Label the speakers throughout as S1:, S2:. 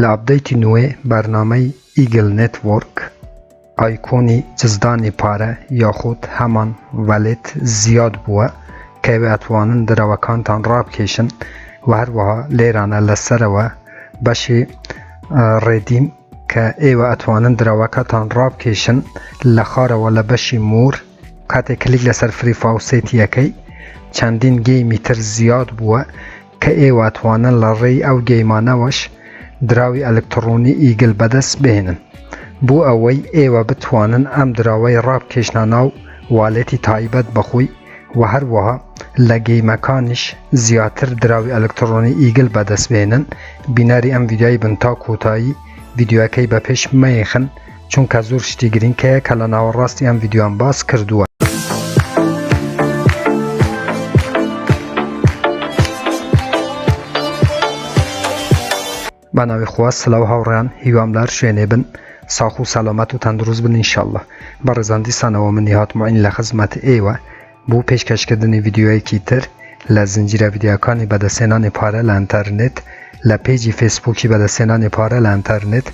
S1: لە ئەپدەیتی نوێ بەرنامەی ئیگڵ نێتوۆرک ئایکۆنی جزدانی پارە یاخود هەمان ڤەلێت زیاد بووە کە ئێوە ئەتوانن درەوەکانتان ڕابکێشن و هەروەها لێرانە لەسەرەوە بەشی ڕێدیم کە ئێوە ئەتوانن درەوەکەتان ڕابکێشن لە خارەوە لە بەشی مور کاتێک کلیک لەسەر فری فاوسێتیەکەی چەندین گەیمی تر زیاد بووە کە ئێوە ئەتوانن لە ڕێی ئەو گەیمانەوەش دراوی ئەلکترۆنی ئیگڵ بەدەست بهێنن بۆ ئەوەی ئێوە بتوانن ئەم دراوەی ڕابکێشنە ناو والێتی تایبەت بەخۆی و هەروەها لە گەیمەکانیش زیاتر دراوی ئەلکترۆنی ئیگڵ بەدەست بهێنن. بینەری ئەم ڤیدیۆی بن تا کۆتایی ڤیدیۆەکەی بە پێش مەیخن چونکە زۆر شتی گرنگەیە کە لە ناوەڕاستی ئەم ڤیدیۆیان باس کردووە. بەناوی خوا سلااو هاوڕێیان هیوامدار شوێنێ بن ساخ و سەلامەت و تەندروست بن ئینشەڵڵا. بەڕێزان دیسانەوە منی هاتمەعین لە خزمەت ئێوە بۆ پێشکەشکردنی ڤیدیۆیەکی تر لە زنجیرە ڤیدیۆکانی بەدەستهێنانی پارە لە ئینتەرنێت لە پێیجی فێسبووکی بەدەستهێنانی پارە لە ئینتەرنێت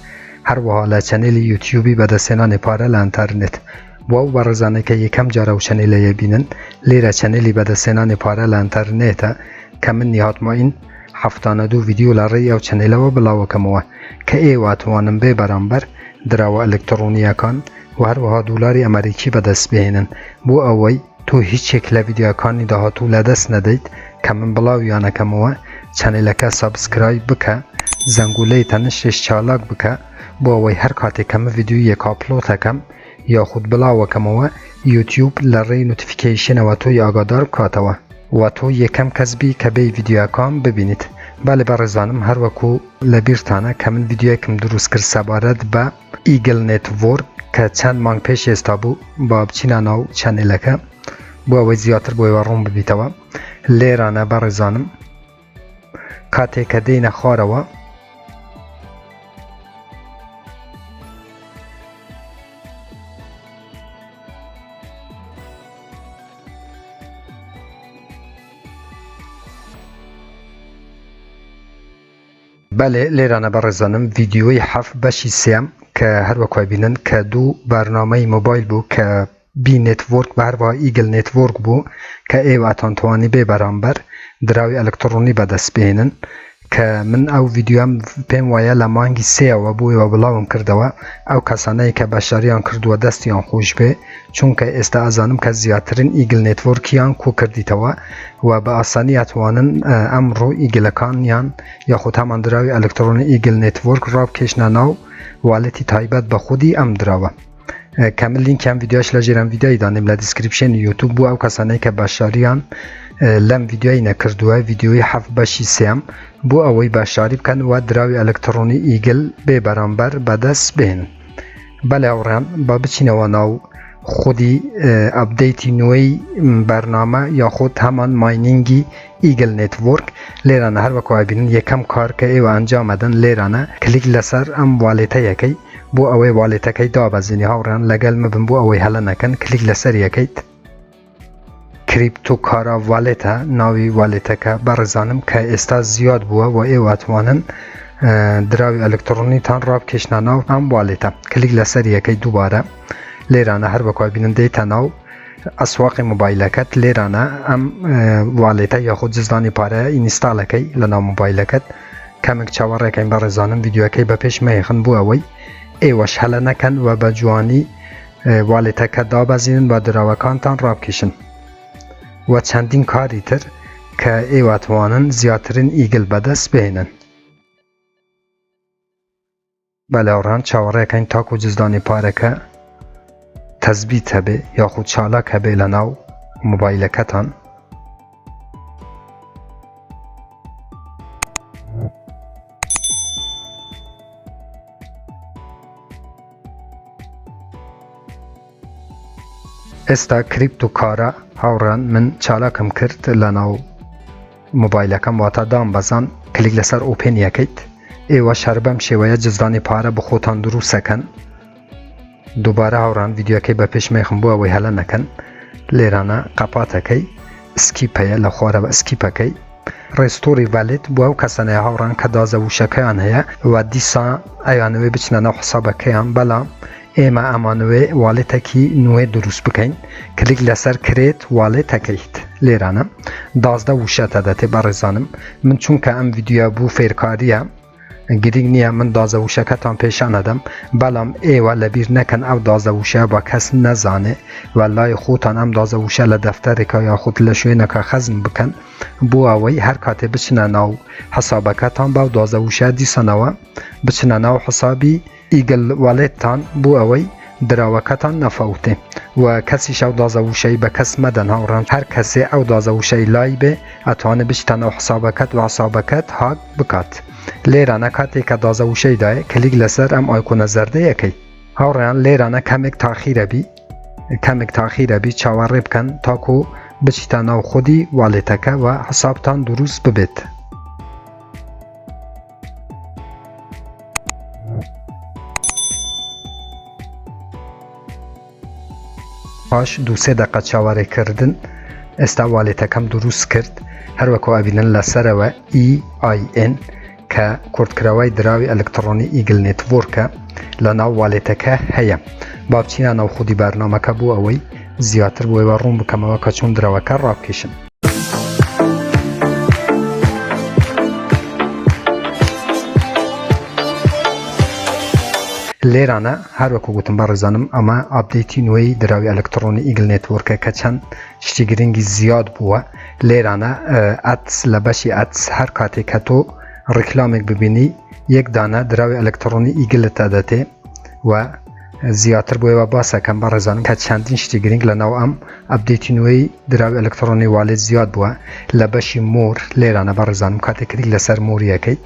S1: هەروەها لە چەنێلی یوتیوبی بەدەستهێنانی پارە لە ئینتەرنێت. بۆ ئەو بەڕێزانێکە یەکەم جارە و چەنێلەیە بینن لێرە چەنێلی بەدەستهێنانی پارە لە ئینتەرنێتە کە منی هاتمەعین 72 ڤیدیۆ لە ڕێی ئەو چەنێلەوە بڵاوەکەمەوە کە ئێوە ئەتوانن بێ بەرامبەر دراوە ئەلکترۆنیەکان و هەروەها دولاری ئەمریکی بەدەست بهێنن بۆ ئەوەی تۆ هیچێک لە ڤیدیۆکانی داهاتوو لەدەست نەدەیت کە من بڵاویانەکەمەوە چەنێلەکە سابسکرایب بکە زەنگولەی تەنشش چالاک بکە بۆ ئەوەی هەر کاتێک کە من ڤیدیۆیەک ئاپلۆدەکەم یاخود بڵاوەکەمەوە یوتیوب لە ڕێی نوتیفیکەیشنەوە تۆی ئاگادار بکاتەوە و تۆ یەکەم کەسبی کە بێ ڤیدیۆکان ببینیت. بالێ بەڕێزانم هەروەکو لە بیرتانە کە من ڤیدیۆیەکم دروست کرد سەبارەت بە ئیگڵ نێتوۆرک کە چەند مانگ پێش ئێستا بوو با بچینە ناو چەنێلەکە بۆ ئەوەی زیاتر بۆ ئێوە ڕوون ببیتەوە. لێرانە بەڕێزانم کاتێک کە دێینە خوارەوە بەڵێ لێرانە بەڕێزانم ڤیدیۆی 7 بەشی سێم کە هەروەکوای بینن کە دوو بەرنامەی مۆبایل بوو کە بی نێتوۆرک بە هەروەها ئیگڵ نێتوۆرک بوو کە ئێوە ئەتانتوانی بێ بەرامبەر دراوی ئەلکترۆنی بەدەست بهێنن کە من ئەو ڤیدیۆم پێم وایە لە مانگی سێەوە بۆ ئێوە بڵاوم کردەوە ئەو کەسانەی کە بەشاریان کردووە دەستیان خۆش بێ چونکە ئێستا ئەزانم کە زیاترین ئیگڵ نێتوۆرکیان کۆ کردیتەوە و بە ئاسانی ئەتوانن ئەمڕۆ ئیگڵەکانیان یاخود هەمان دراوی ئەلکترۆنی ئیگڵ نێتوۆرک ڕابکێشنە ناو والێتی تایبەت بە خودی ئەم دراوە کە من لینکیان ڤیدیۆش لە ژێرم ڤیدیۆی دانیم لە دیسکریپشنی یوتیوب بوو ئەو کەسانەی کە بەشاریان لەم ڤیدیۆی نەکردووە ڤیدیۆی 7 بەشی سێم بۆ ئەوەی باشاری بکەن و دراوی ئەلکترۆنی ئیگڵ بێ بەرامبەر بەدەست بهێن. بەڵێ هاوڕێیان با بچینەوە ناو خودی ئەپدەیتی نوێی بەرنامە یاخود هەمان ماینینگی ئیگڵ نێتوۆرک. لێرانە هەروەکوای بینن یەکەم کار کە ئێوە ئەنجامەدەن لێرانە کلیک لەسەر ئەم والێتەیەکەی بۆ ئەوەی والێتەکەی دابەزینی هاوڕێیان لەگەڵ مبن بۆ ئەوەی هەلە نەکەن کلیک لەسەر یەکەیت کریپتۆکارا والێتە ناوی والێتەکە بەڕێزانم کە ئێستا زیاد بووە و ئێوە ئەتوانن دراوی ئەلکترۆنیتان ڕابکێشنە ناو ئەم والێتە کلیک لەسەر یەکەی دووبارە. لێرانە هەروەکوای بینن دێتە ناو ئەسواقی مۆبایلەکەت لێرانە ئەم والێتە یاخود جزدانی پارەیە ئینستاڵەکەی لە ناو مۆبایلەکەت کەمێک چاوەڕێکەین بەڕێزانم ڤیدیۆەکەی بە پێش مەیخن بۆ ئەوەی ئێوەش هەلە نەکەن و بە جوانی والێتەکە دابەزینن و دراوەکانتان ڕابکێشن و چەندین کاری تر کە ئێوە ئەتوانن زیاترین ئیگڵ بەدەست بهێنن. بەڵێ هاوڕێیان چاوەڕێکەین تاکو جزدانی پارەکە تەزبیت هەبێ یاخود چالاک هەبێ لە ناو مۆبایلەکەتان. ئێستا کریپتۆکارا هاوڕێیان من چالاکم کرد لە ناو مۆبایلەکەم واتە دامبەزان کلیک لەسەر ئۆپێن یەکەیت. ئێوە شەر بەم شێوەیە جزدانی پارە بە خۆتان دروستەکەن. دووبارە هاوڕان ڤیدیۆەکەی بە پێش مێخم بۆ ئەوەی هەلە نەکەن لێرانە قەپاتەکەی سکیپەیە لە خوارەوە سکیپەکەی ريستوري فاليد بو كسنه هاوران كدازه وشكيان هي وديسا ايانوي بچنا نو حسابكيان بلا اما امانوي والتكي نوي دروس بكين كليك لسر كريت والتكيت ليرانا دازده وشته دته برزانم من چونکه ام ویدیو بو فیرکاریه گرینگ نیه من دازه وشکتان پیشان ادم بلام ایوه لبیر نکن او دازه وشه با کس نزانه والله خوتان ام دازه وشه لدفتر که یا خود لشوی نکا خزن بکن بو اوی هر کاته بچنه ناو حسابکتان باو دازه وشه دیسانوه بچنه ناو حسابی ایگل والدتان بو اوی دراوکتان نفوته و کسی شو دازه وشی به کس مدن هاوران هر کسی او دازه وشی لای به اتوانه بچتن او حسابکت و حسابکت هاک بکات لیرانه کاتی که دازه وشی دای کلیک لسر ام آیکون زرده یکی هاوران لیرانه کمک تاخیره بی چاوری بکن تاکو بچتن او خودی والدتکه و حسابتان دروس ببید پاش دو سه دقیقه چاوری کردن استوالی تکم دروست کرد هر وکو ابینن لسر و EIN که کردکراوی دراوی الکترونی ایگل نتورک لناو والی تکه هیا بابچینا ناو خودی برنامه که بو اوی زیادتر بوی و روم بکم و کچون دراوکه راب کشن لیرانه هر وکو گوتم برزانم اما آپدیتی نوی دراوی الکترونی ایگل نتورک که چند شتیگرینگی زیاد بوه لیرانه اتس لبشی اتس هر کاتی که تو رکلامک ببینی یک دانه دراوی الکترونی ایگل تادته و زیادتر بوی و باسه کم برزانم که چندین شتیگرینگ لناو ام آپدیتی نوی دراوی الکترونی والد زیاد بوه لبشی مور لیرانه برزانم کاتی کلیک لسر مور یکیت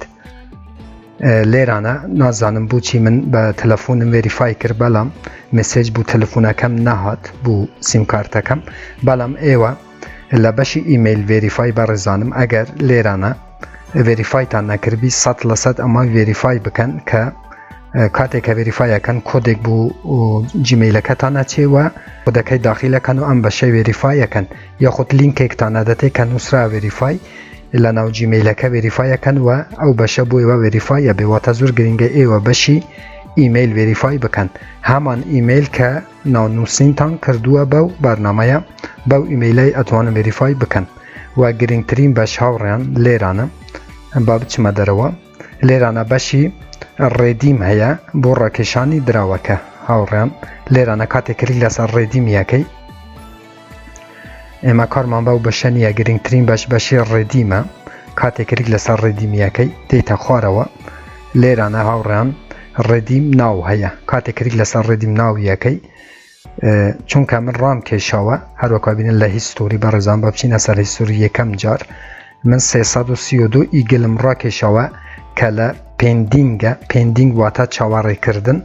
S1: لیرانه نازانم بو چی من با تلفونم ویریفای کر بلام مسیج بو تلفونکم نهات بو سیم کارتکم بلام ایوه لبشی ایمیل ویریفای برزانم اگر لیرانه ویریفای تان نکر بی 100% اما ویریفای بکن که کاتی که ویریفای کن کودک بو جیمیل کتانه چی و کودکی داخل کن و ام بشه ویریفای کن یا خود لینک اکتانه داته کن نصرا ویریفای لناو جیمیل که ویریفای کن و او بشه بوی و ویریفای به واتزور گرینگه ای و بشی ایمیل ویریفای بکن همان ایمیل که نانوسین تان کردوه باو برنامه باو ایمیلی اتوان ویریفای بکن و گرینگترین بش هاوران لیرانه باب چما دروا لیرانه بشی ریدیم هیا بو راکشانی دراوکه هاوران لیرانه کاتی کلیک لسر ریدیم یکی اما کارمان باو بشنیه گرینگترین بشی ریدیمه کاتی کلیک لسر ریدیم یکی دیتا خواروا لیرانه هاوران ریدیم ناو هیا کاتی کلیک لسر ریدیم ناو یکی چونکه من رام کشاوه هر وکا بینن لهیستوری برزان بابچین اثر هیستوری یکم جار من 332 ایگلم را کشاوه که پندینگ واتا چاواری کردن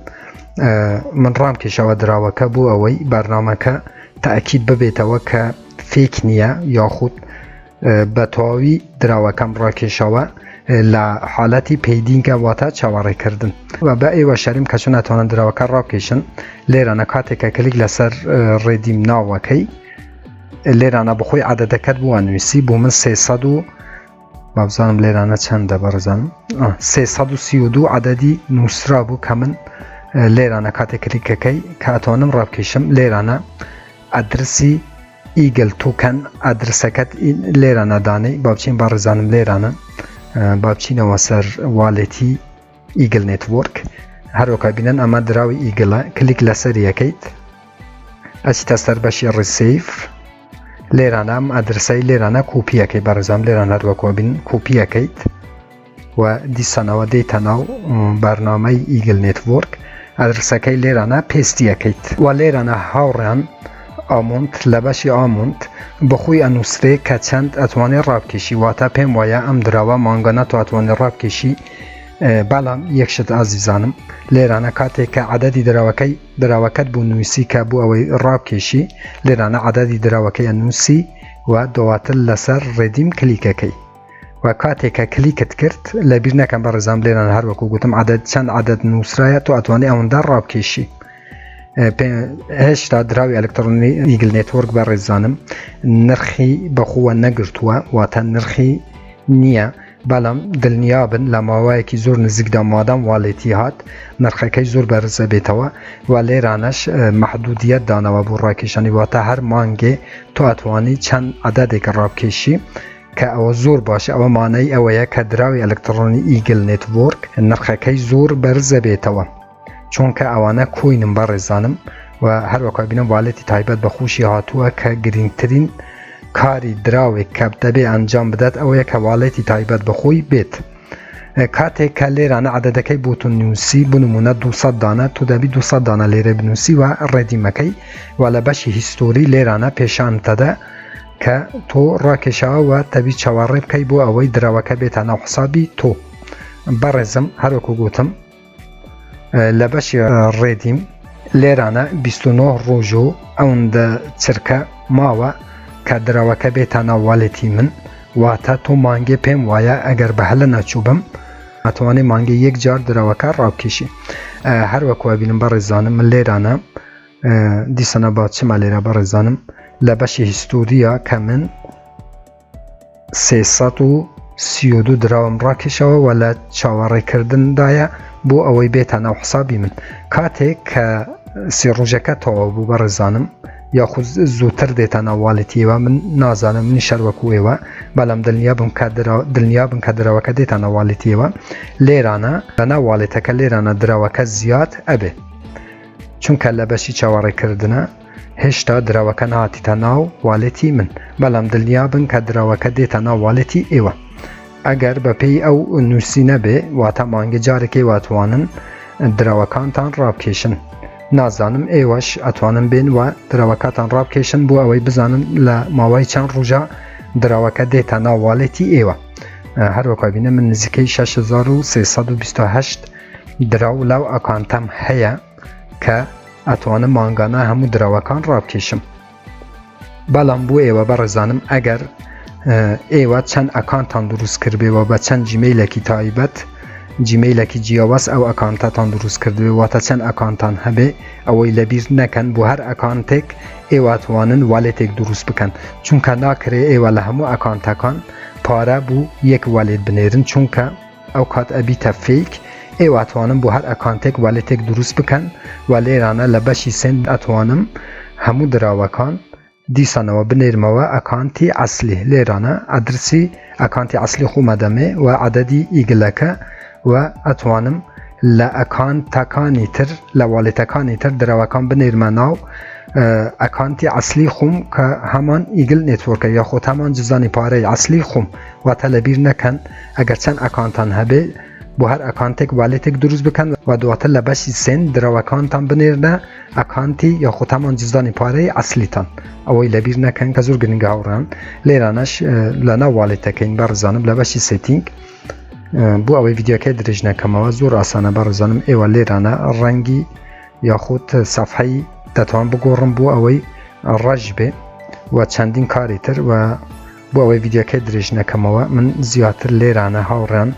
S1: من رام کشاوه دراوه که بو اوی برنامه که تأکید ببیتوه که فیک نیه یا خود بتواوی دراوه کم را کشاوه لحالتی پیدینگ واتا چاواری کردن و با ایوه شریم کچون اتوانن دراوکه راب کشن لیرانه کاتی که کلیک لسر ریدیم ناوکی لیرانه بخوی عددکت بوانویسی بو من 300 بابزانم لیرانه چنده برزانم 332 عددی نوسرا بو که من لیرانه کاتی کلیک که اتوانم راب کشم لیرانه ادرسی ایگل توکن ادرسکت لیرانه دانی بابچین برزانم لیرانه بابچین واسر والتی ایگل نتورک هر وکا بینن اما دراوی ایگل کلیک لسر یکیت اچی تستر بشی ریسیف لیرانه ام ادرسی لیرانه کوپی یکی برزام لیرانه هر وکا بین کوپی یکیت و دیسانه و دیتاناو برنامه ایگل نتورک ادرسکی لیرانه پیستی یکیت و لیرانه هاوران آمونت لبشی آمونت بخوی انوسره که چند اتوانی راب کشی واتا پیم ویا ام دراوا مانگانا تو اتوانی راب کشی بلام یک شد عزیزانم لیرانه کاتی که عددی دراوکت بو نویسی که بو اوی راب کشی لیرانه عددی دراوکی نویسی و دواتل لسر ریدیم کلیکه کی و کاتی که کلیکت کرد لبیر نکن برزام لیرانه هر وکو گوتم چند عدد نوسرای تو اتوانی اون در راب کشی هشتا دراوی الکترونی ایگل نتورک برزانم نرخی بخواه نگرتوه و تا نرخی نییە بەڵام دڵنیابن لە ماوەیەکی زۆر نزیکدا مادام واڵێتی هات نرخەکەی زۆر بەرزە بێتەوە و لێرانەش مەحدودیەت دانەوە بۆ ڕاکێشانی واتە هەر مانگێ تۆ ئەتوانی چەند عەدەدێک ڕابکێشی کە ئەوە زۆر باشە ئەوە مانای ئەوەیە کە دراوی ئەلکترۆنی ئیگل نێتوۆرک نرخەکەی زۆر بەرزە بێتەوە چونکە ئەوانە کۆینم بەڕێزانم و هەروەکو بینم واڵێتی تایبەت بە خۆشی هاتووە کە گرنگترین کاری دراوێک کە دەبێ ئەنجام بدات ئەوەیە کە واڵێتی تایبەت بەخۆی بێت کاتێک کە لێرانە عەدەدەکەی بۆ تۆ نووسی بنمونە 200 دانە تو دەبی 200 دانە لێرە بنووسی و ڕێدیمەکەی و لە بەشی هیستۆری لێرانە پێشانتەدە کە تۆ ڕاکێشاوە و تەبی چاوەڕێ بکەی بۆ ئەوەی دراوەکە بێتە ناو حسابی تۆ بەڕێزم هەروەکو گوتم لە بەشی ڕێدیم لێرانە 29 ڕۆژ و ئەوەندە چرکە ماوە کە دراوەکە بێتە ناو واڵێتی من واتە تۆ مانگێ پێم وایە ئەگەر بە هەلە نەچووبم ئەتوانێ مانگێ یەک جار دراوەکە ڕابکێشی هەروەکوە بینم بەڕێزانم من لێرانە دیسەنە با چما لێرە بەڕێزانم لە بەشی هیستۆریە کە من 332 دراوم ڕاکێشەوە و لە چاوەڕێکردندایە بۆ ئەوەی بێتە ناو حسابی من کاتێک کە سێ ڕۆژەکە تەواو بوو بەڕێزانم یاخود زووتر دێتە ناو واڵێتیەوە من نازانم منی شەروەکوێوە بەڵام دڵنیابن کە دراوەکە دێتە ناو واڵێتیەوە لێرانە لە ناو واڵێتەکە لێرانە دراوەکە زیاد ئەبێ چونکە لە بەشی چاوەڕێکردنە هێشتا دراوەکە نهاتیتە ناو واڵێتی من بەڵام دڵنیابن کە دراوەکە دێتە ناو واڵێتی ئێوە ئەگەر بەپێی ئەو نووسی نەبێ واتە مانگە جارێکی واتوانن دراوەکانتان ڕابکێشن نازانم ئێوەش ئەتوانن بێن و دراوەکەتان ڕابکێشن بۆ ئەوەی بزانن لە ماوەی چەند ڕۆژە دراوەکە دێتە ناو واڵێتی ئێوە هەروەکو بینە من نزیکەی 6328 دراو لەو ئەکانتەم هەیە کە ئەتوانم مانگانە هەموو دراوەکان ڕابکێشم بەڵام بۆ ئێوە بەڕێزانم ئەگەر ئێوە چەند ئەکانتان دروست کردبێەوە بە چەند جیمەیلێکی تایبەت جیمەیلێکی جیاواز ئەو ئەکانتاتان دروست کردوێ واتە چەند ئەکانتان هەبێ ئەوەی لەبیر نەکەن بۆ هەر ئەکانتێک ئێواتوانن والێتێک دروست بکەن چونکە ناکرێ ئێوە لە هەموو ئەکانتەکان پارە بوو یەک والێت بنێرن چونکە ئەو کات ئەبیتە فیک ئێواتوانم بۆ هەر ئەکانتێک والێتێک دروست بکەن و لێرانە لە بەشی سند ئەتوانم هەموو دراوەکان دیسانەوە بنێرمەوە ئەکانتی ئەسلی لێرانە ئەدرسی ئەکانتی ئەسلی خۆمەدەمێ و عەدەدی ئیگلەکە و ئەتوانم لە ئەکانتەکانی تر لە واڵێتەکانی تر دراوەکان بنێرمە ناو ئەکانتی ئەسلی خۆم کە هەمان ئیگل نێتوۆرکە یاخۆت هەمان جزانی پارەی ئەسلی خۆم واتە لەبیر نەکەن ئەگەر چەند ئەکانتان هەبێ بۆ هەر ئەکانتێک والێتێک دروست بکەن و دواتە لە بەشی سند دراوەکانتان بنێرنە ئەکانتی یاخۆت هەمان جزانی پارەی ئەسلیتان ئەوەی لەبیر نەکەن کە زۆر گرنگە هاوڕان لێرانەش لە ناو واڵێتەکەین بەڕزانم لە بەشی سێتینگ بۆ ئەوەی ڤیدیۆکەی درێژ نەکەمەوە زۆر ئاسانە بەڕزانم ئێوە لێرانە ڕەنگی یاخود سەفحەی دەتوان بگۆڕم بۆ ئەوەی ڕەش بێ و چەندین کاری تر و بۆ ئەوەی ڤیدیۆکەی درێژ نەکەمەوە من زیاتر لێرانە هاوڕێن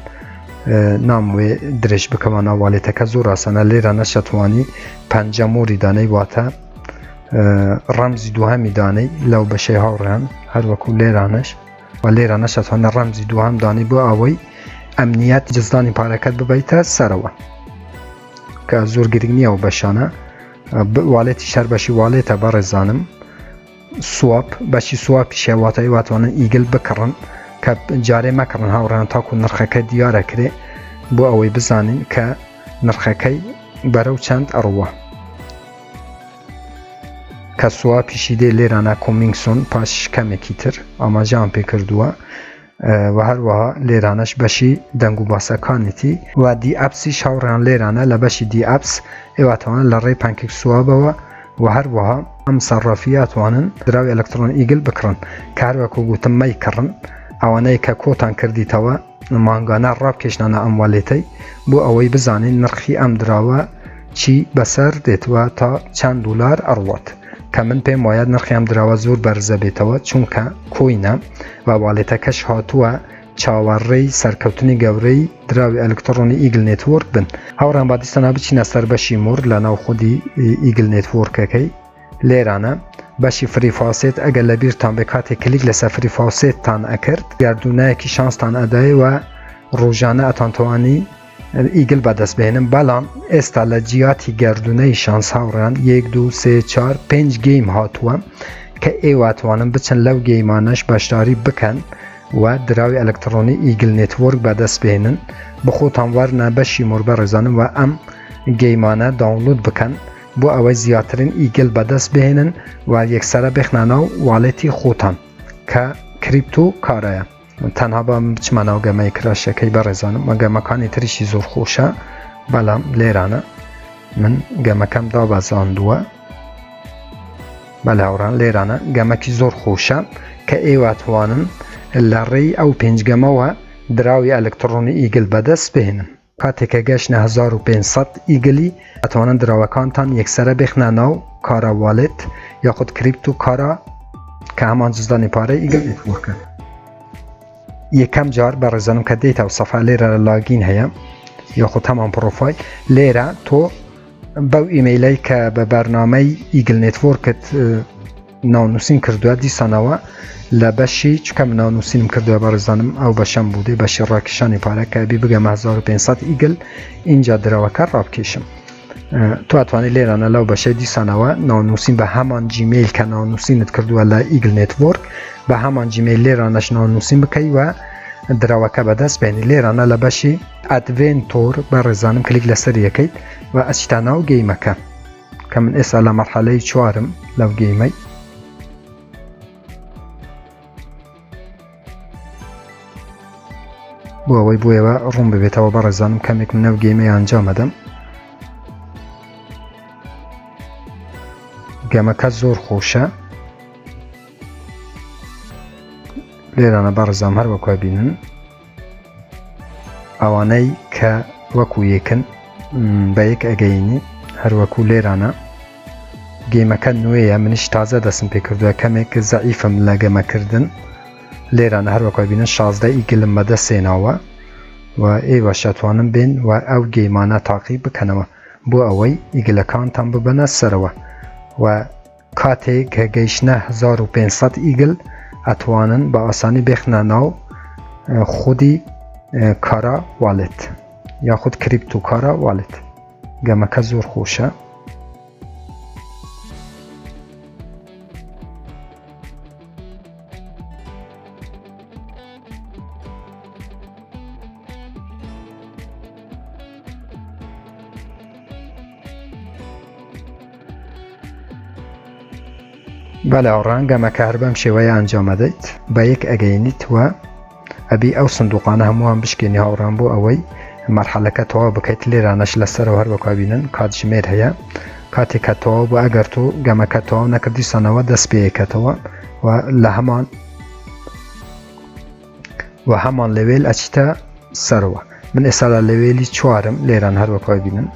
S1: ناموێ درێژ بکەمە ناوواڵێتەکە زۆر ئاسانە لێرانە شەتوانی پەنجەمۆری دانەی واتە ڕەمزی دووهەمی دانەی لەو بەشەی هاوڕێن هەروەکو لێرانش و لێرانە شەتوانە ڕەمزی دووهەم دانی بۆ ئەوەی ئەمنیەت جزدانی پارەکەت ببیتە سەرەوە کە زۆر گرنگ نییە و بەشانە واڵێتی شەر بەشی واڵێتە بەڕێزانم سواب بەشی سوواپی شێواتایی واتوانن ئیگل بکڕن کە جارێ مەکڕن هاوڕێن تاکو نرخەکە دیارە کرێ بۆ ئەوەی بزانین کە نرخەکەی بەرەو چەند ئەڕوە کە سوواپیشی دێ لێرانە کۆمینگسۆن پاش کەمێکی تر ئاماژەیان پێ کردووە و هەروەها لێرانەش بەشی دەنگ و باسەکانێتی و دی ئەپسی شاوڕیان لێرانە لە بەشی دی ئەپس ئێواتوانن لە ڕێی پانکێک سوابەوە و هەروەها ئەم سەرڕافیاتوانن دراوی ئەلکترۆن ئیگل بکڕن کە هەروەکو گوتم مەی کڕن ئەوانەی کە کۆتان کردیتەوە مانگانە ڕابکێشنانە ئەم واڵێتەی بۆ ئەوەی بزانین نرخی ئەم دراوە چی بەسەر دێتوە تا چەند دولار ئەڕوات کە من پێم وایە نرخی ئەم دراوە زۆر بەرزە بێتەوە چونکە کۆینە و واڵێتەکەش هاتووە چاوەڕێی سەرکەوتنی گەورەی دراوی ئەلکترۆنی ئیگل نێتوۆرک بن هاوڕان با دیستانە بچینە سەر بەشی مور لە ناو خودی ئیگل نێتوۆرکەکەی لێرانە بەشی فری فاوسێت ئەگەر لە بیرتان بێ کاتێک کلیک لەسەر فری فاوسێتتان ئەکرد گردونایەکی شانستان ئەدایەوە ڕۆژانە ئەتانتوانی ئیگل بەدەست بێنن بەڵام ئێستا لە جیاتی گردونەی شانس هاوڕیان 1 2 3 4 5 گەیم هاتووە کە ئێواتوانن بچن لەو گەیمانەش بەشداری بکەن و دراوی ئەلکترۆنی ئیگل نێتوەرک بەدەست بێنن بخۆتان وەرنە بەشی مۆر بەڕێزانم و ئەم گەیمانە داونلود بکەن بۆ ئەوەی زیاترین ئیگل بەدەست بهێنن و یەکسەرە بخنانەوە واڵێتی خۆتان کە کریپتۆ کارایە تەنها بە بچمانەوە گەمەی کراشەکەی بەڕێزانم و گەمەکانی تریشی زۆر خۆشە بەڵام لێرانە من گەمەکەم دابەزاندووە بەلاوڕان لێرانە گەمەکی زۆر خۆشە کە ئێواتوانن لە ڕێی ئەو پێنجگەمەوە دراوی ئەلکترۆنی ئیگل بەدەست بهێنن کاتێکە گەشتە 1500 ئیگلی ئەتوانن دراوەکانتان یەکسەرە بخنانەوە کارە واڵێت یاخود کریپتۆ کارە کە هەمان جزدانی پارەی ئیگل نێتوەرکە یەکەم جار بەڕێزانم کە دێتە و سەفا لێرە لە لاگین هەیە یاخود هەمان پرۆفایل لێرە تۆ بەو ئیمەیلەی کە بە بەرنامەی ئیگل نێتوەرکت ناونووسین کردووە دیسانەوە لە بەشی چکەم ناونووسینم کردووە بەڕێزانم ئەو بەشەم بوودێ بەشی ڕاکێشانی پارەکە بی بگەم 1500 ئیگل اینجا دراوەکە ڕابکێشم تو ئەتوانێت لێرانە لەو بەشەی دیسانەوە ناونووسین بە هەمان جیمیل کە ناونووسینت کردووە لە ئیگل نێتوەرک بە هەمان جیمیل لێرانەش ناونووسین بکەی و دراوەکە بەدەست بێنی لێرانە لە بەشی ئەدڤێنتۆر بەڕێزانم کلیک لەسەر یەکەیت و ئەچیتە ناو گەیمەکە کە من ئێستا لە مەرحەلەی چوارم لەو گەیمەی بۆ ئەوەی بۆیەوە ڕوون ببێتەوە بەڕێزانم کەمێک من نەو گەیمەی ئەنجام ئەدەم گەمەکە زۆر خۆشە لێرانە بەڕێزام هەر وەکو بینن ئەوانەی کە وەکو یەکن بە یەک ئەگەینی هەروەکو لێرانە گەیمەکە نوێیە منیش تازە دەستم پێ کردووە کەمێک زەعیفم لە گەمەکردن لێرانە هەروەکو بینن 16 ئیگلم بەدەستێناوە و ئێوە شەتوانم بێن و ئەو گەیمانە تاقی بکەنەوە بۆ ئەوەی ئیگلەکانتان ببەنە سەرەوە و کاتێک کە گەیشتە 1500 ئیگل ئەتوانن بە ئاسانی بێخنە ناو خودی کارا واڵێت یاخود کریپتۆ کارا واڵێت گەمەکە زۆر خۆشە بەلاوڕان گەمەکە هەر بەم شێوەیە ئەنجام دەیت بە یەک ئەگەینیت وە ئەبی ئەو سندوقانە هەمووان بشکێنی هاوڕان بۆ ئەوەی مەرحەلەکە تەواو بکەیت لێرانەش لەسەرەوە هەر وەکو بینن کاتژمێر هەیە کاتێک کە تەواو بوو ئەگەر تۆ گەمەکە تەواو نەکردی سانەوە دەست پێیەکەتەوە و لە هەمان لەوێل ئەچیتە سەرەوە من ئێستا لە لەوێلی چوارم لێران هەر وەکو بینن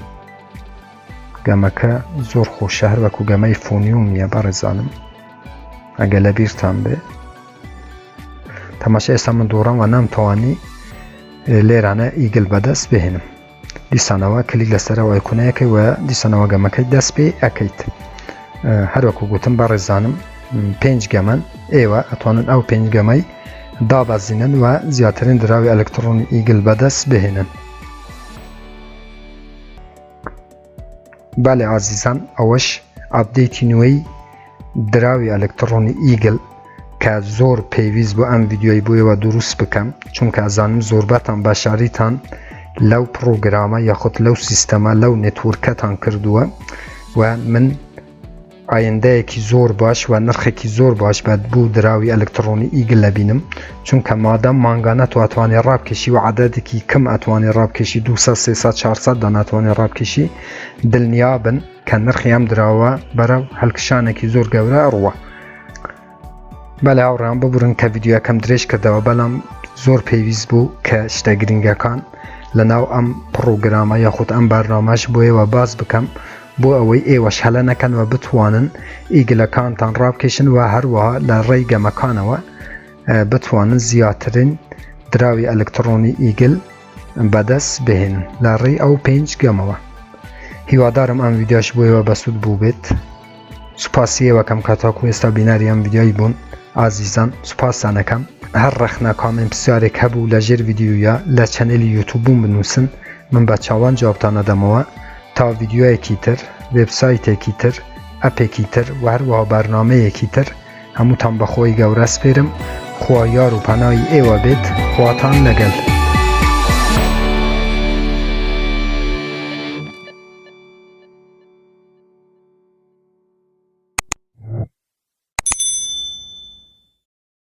S1: گەمەکە زۆر خۆشە هەر وەکو گەمەی فۆنیومیە بەڕێزانم ئەگە لە بیرتان بێ تەماشا ئێستا من دووڕەم و نامتوانی لێرانە ئیگل بەدەست بهێنم دیسانەوە کلیک لەسەرەوە ئایکۆنەکەی و دیسانەوە گەمەکەی دەست پێ ئەکەیت هەروەکو گوتم بەڕێزانم 5 گەمەن ئێوە ئەتوانن ئەو 5 گەمەی دابەزینن و زیاترین دراوی ئەلکترۆنی ئیگل بەدەست بهێنن بەڵێ ئازیزان ئەوەش ئاپدەیتی نوێی دراوی ئەلکترۆنی ئیگل کە زۆر پێویست بۆ ئەم ڤیدیۆی بۆیەوە دروست بکەم چونکە ئەزانم زۆربەتان باشاریتان لەو پرۆگرامە یاخود لەو سیستەمە لەو نێتوورکەتان کردووە و من ئایندەیەکی زۆر باش و نرخێکی زۆر باش بە بوو دراوی ئەلکترۆنی ئیگل لەبینم چونکە مادەم مانگانە تو ئەتوانی ڕابکێشی و عەدەدێکی کەم ئەتوانی ڕابکێشی 200 300 400 داناتوانی ڕابکێشی دڵنیا بن کە نرخی ئەم دراوە بەرەو هەڵکشانێکی زۆر گەورە ئەڕوە بەڵێ هاوڕان ببورن کە ڤیدیۆەکەم درێژ کردەوە بەڵام زۆر پێویست بوو کە شتە گرنگەکان لەناو ئەم پرۆگرامە یاخود ئەم بەرنامەش بۆیەوە باز بکەم بۆ ئەوەی ئێوەش هەلە نەکەنەوە بتوانن ئیگلەکانتان ڕابکێشن و هەروەها لە ڕێی گەمەکانەوە بتوانن زیاترین دراوی ئەلکترۆنی ئیگل بەدەست بهێنن لە ڕێی ئەو 5 گەمەوە هیوادارم ئەم ڤیدیۆش بۆیەوە بەسوود بوو بێت سوپاسی وکم کتاکو استابینریم ویدیوی بون عزیزان سوپاس نکم هر رخنا کامن بسیاری کبو لجر ویدیویا لچنل یوتیوبون بنووسن من بە چاوان جوابتان دەدەمەوە تا ویدیۆیەکی تر وێبسایتێکی تر ئەپێکی تر و هەروەها بەرنامەیەکی تر هەمووتان بەخۆی گەورە سپێرم خوا یار و پەنای ئێوە بێت خواتان لەگەڵ